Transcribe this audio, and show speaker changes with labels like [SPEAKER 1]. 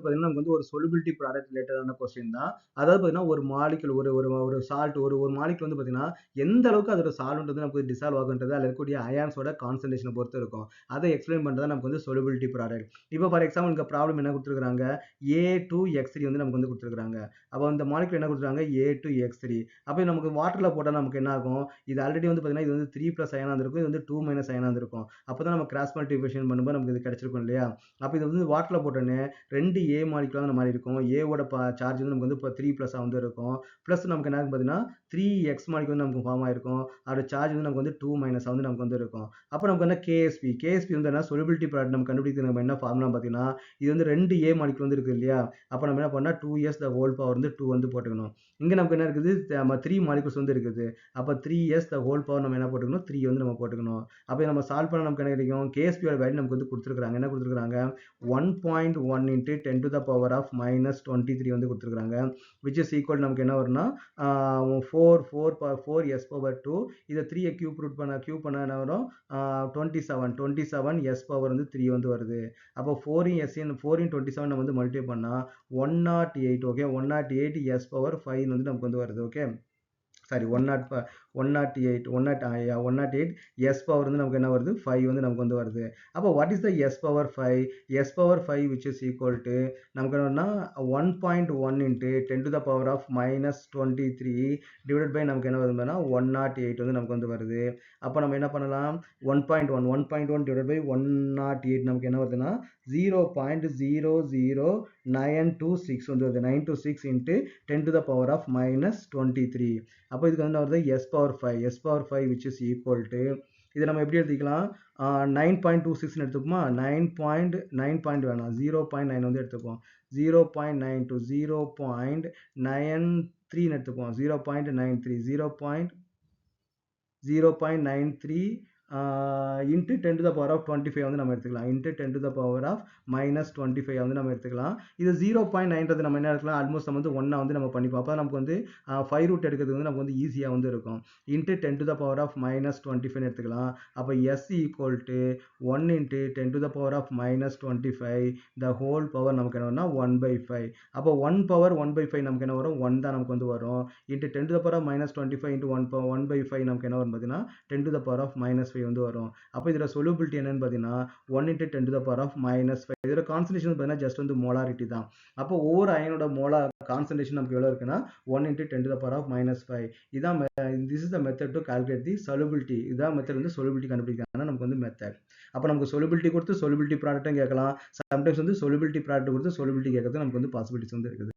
[SPEAKER 1] பார்த்தீங்கன்னா நமக்கு வந்து ஒரு solubility product ரிலேட்டடான கொஸ்டின் தான். அதாவது பார்த்தீங்கன்னா ஒரு மாலிக்யூல் ஒரு ஒரு ஒரு சால்ட் ஒரு ஒரு மாலிக்யூல் வந்து பார்த்தீங்கன்னா, எந்த அளவுக்கு அதோட சால்வெண்ட் நமக்கு டிசால்வ் ஆகுன்றது அதில இருக்கக்கூடிய அயான்ஸோட கான்சன்ட்ரேஷன பொறுத்து இருக்கும். அதை எக்ஸ்பிளைன் பண்றது தான் நமக்கு வந்து solubility product. இப்போ ஃபார் எக்ஸாம்பிள் இங்க ப்ராப்ளம் என்ன குடுத்திருக்காங்க? A2X3 வந்து நமக்கு வந்து குடுத்திருக்காங்க. அப்ப அந்த மாலிக்யூல் என்ன குடுத்திருக்காங்க? A2X3. அப்ப நமக்கு வாட்டர்ல போட்டா நமக்கு என்ன ஆகும்? இது ஆல்ரெடி வந்து பார்த்தீங்கன்னா, இது வந்து 3+ அயனா இருந்திருக்கும். இது வந்து 2- அயனா இருந்திருக்கும். அப்பதான் நம்ம கிராஸ் மல்டிப்ளிகேஷன் பண்ணும்போது நமக்கு இது கிடைச்சிருக்கும் இல்லையா? அப்ப இது வந்து வாட்டர்ல போட்டோனே 2 A மாலிக்யூலா அந்த மாரி இருக்கும். A ஓட சார்ஜ் வந்து நமக்கு வந்து இப்போ 3+ வந்து இருக்கும். பிளஸ் நமக்கு என்ன ஆகும் பார்த்தீங்கன்னா, 3X மாலிக்யூல் வந்து நமக்கு ஃபார்ம் ஆயிருக்கும். அதோட சார்ஜ் வந்து நமக்கு வந்து 2- வந்து நமக்கு வந்து இருக்கும். அப்ப நமக்கு வந்து KSP. KSP வந்து என்ன solubility product நம்ம கண்டுபிடிக்கிறது நம்ம என்ன ஃபார்முலா பார்த்தீங்கன்னா, இது வந்து 2 A மாலிக்யூல் வந்து இருக்கு இல்லையா? அப்ப நம்ம என்ன பண்ணா 2S the whole power வந்து 2 வந்து போட்டுக்கணும். இங்க நமக்கு என்ன இருக்குது? 3 மாலிக்யூல்ஸ் வந்து இருக்குது. அப்ப 3S the whole power நம்ம என்ன போட்டுக்கணும்? 3 வந்து நம்ம போட்டுக்கணும். அப்ப நம்ம சால்வ் பண்ணா நமக்கு என்ன கிடைக்கும்? KSP ஓட வேல்யூ நமக்கு வந்து குடுத்திருக்காங்க. என்ன குடுத்திருக்காங்க? 1.1 into 10 to the power of -23 வந்து குடுத்திருக்காங்க. which is equal நமக்கு என்ன வரும்னா 4 S power 2 இத 3 கியூப் பண்ணா என்ன வரும்? 27 S power வந்து 3 வந்து வருது. அப்போ 4 27 நம்ம வந்து மல்டிப்ளை பண்ணா 108 ஓகே 108 S power 5 வந்து நமக்கு வந்து வருது ஓகே. சாரி 108 S பவர் வந்து நமக்கு என்ன வருது 5 வந்து நமக்கு வந்து வருது. அப்போ what is the S power 5? S power 5 which is equal to நமக்கு என்னன்னா 1.1 into 10 to the power of -23 divided by நமக்கு என்ன வருதுன்னா 108 வந்து நமக்கு வந்து வருது. அப்போ நம்ம என்ன பண்ணலாம் 1.1 divided by 108 நமக்கு என்ன வருதுன்னா 0.00926 வந்து வருது. 926 into 10 to the power of -23. அப்போ இதுக்கு வந்து வருது S power 5 which is equal to இதை நம்ம எப்படி எடுத்துக்கலாம் 9.26 எடுத்துப்போமா 9 வேணாம் 0.9 வந்து எடுத்துப்போம் 0.92 0.93 எடுத்துப்போம் 0.93 into 10 to the power of 25 வந்து நம்ம எடுத்துக்கலாம் into 10 to the power of -25 வந்து நம்ம எடுத்துக்கலாம். இது 0.9 நம்ம என்ன எடுக்கலாம் ஆல்மோஸ்ட் நம்ம வந்து 1 வந்து நம்ம பண்ணிப்போம். அப்போ நமக்கு வந்து 5 ரூட் எடுக்கிறது வந்து நமக்கு வந்து ஈஸியா வந்து இருக்கும். into 10 to the power of -25 எடுத்துக்கலாம். அப்போ S equal to 1 into 10 to the power of -25 the whole power நமக்கு என்ன வரும்னா 1/5. அப்போ 1 power 1/5 நமக்கு என்ன வரும் 1 தான் நமக்கு வந்து வரும். into 10 to the power of -25 into 1/5 நமக்கு என்ன வரும் பார்த்தீங்கன்னா 10 to the power of -5 வந்து வரும். அப்போ இதோட solubility என்னன்னு பார்த்தீங்கன்னா 1 into 10 to the power of -5. இதோட கான்சன்ட்ரேஷன் பார்த்தீங்கன்னா ஜஸ்ட் வந்து மோலாரிட்டி தான். அப்போ ஒவ்வொரு அயனோட மோலார் கான்சன்ட்ரேஷன் நமக்கு எவ்வளவு இருக்குன்னா 1 into 10 to the power of -5. இதான் this is the method to calculate the solubility. இதான் மெத்தட் வந்து solubility கண்டுபிடிக்கிறாங்க நமக்கு வந்து மெத்தட். அப்போ நமக்கு solubility கொடுத்து solubility ப்ராடக்ட்டும் கேட்கலாம். சம்டைம்ஸ் வந்து solubility ப்ராடக்ட் கொடுத்து solubility கேட்கறது நமக்கு வந்து பாசிபிலிட்டிஸ் வந்து இருக்குது.